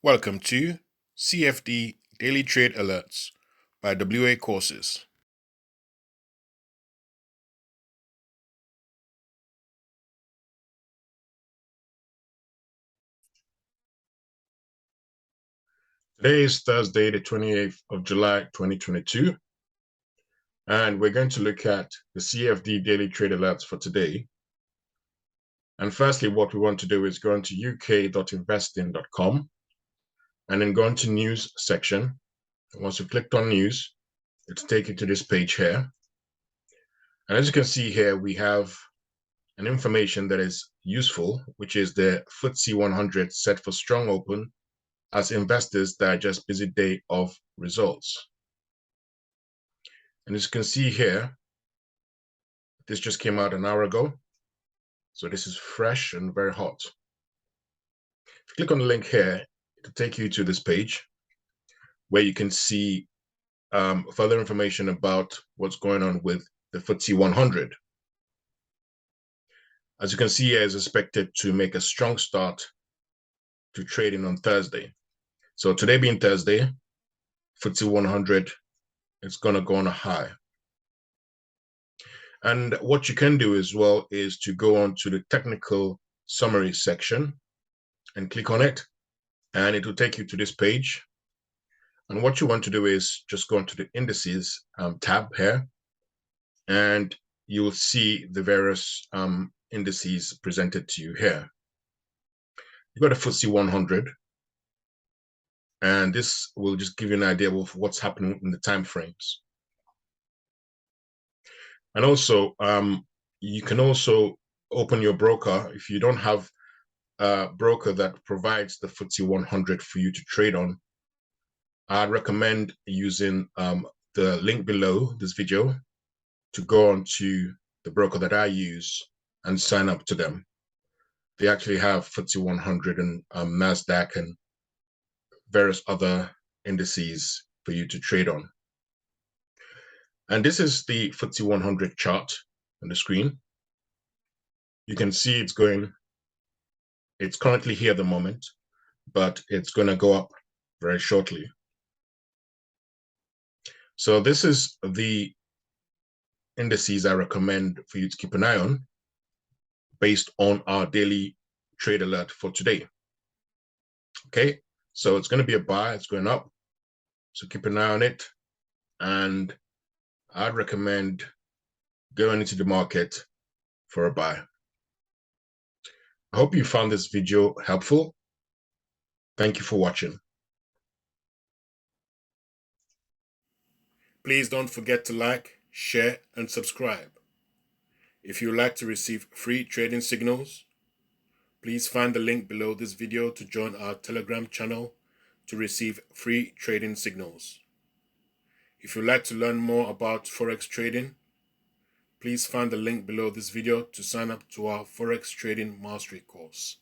Welcome to CFD Daily Trade Alerts by WA Courses. Today is Thursday, the 28th of July, 2022, and we're going to look at the CFD Daily Trade Alerts for today. And firstly, what we want to do is go into uk.investing.com and then go into news section. Once you've clicked on news, it'll take you to this page here. And as you can see here, we have an information that is useful, which is the FTSE 100 set for strong open as investors digest busy day of results. And as you can see here, this just came out an hour ago. So this is fresh and very hot. If you click on the link here, it'll take you to this page where you can see further information about what's going on with the FTSE 100. As you can see here, is expected to make a strong start to trading on Thursday. So today being Thursday, FTSE 100 is going to go on a high. And what you can do as well is to go on to the technical summary section and click on it, and it will take you to this page. And what you want to do is just go into the indices tab here, and you will see the various indices presented to you here. You've got a FTSE 100, and this will just give you an idea of what's happening in the time frames. And also, you can also open your broker. If you don't have a broker that provides the FTSE 100 for you to trade on, I'd recommend using the link below this video to go on to the broker that I use and sign up to them. They actually have FTSE 100 and NASDAQ and various other indices for you to trade on. And this is the FTSE 100 chart on the screen. You can see it's currently here at the moment, but it's going to go up very shortly. So this is the indices I recommend for you to keep an eye on based on our daily trade alert for today. Okay, so it's going to be a buy, it's going up. So keep an eye on it. And I'd recommend going into the market for a buy. I hope you found this video helpful. Thank you for watching. Please don't forget to like, share, and subscribe. If you would like to receive free trading signals, please find the link below this video to join our Telegram channel to receive free trading signals. If you'd like to learn more about Forex trading, please find the link below this video to sign up to our Forex Trading Mastery course.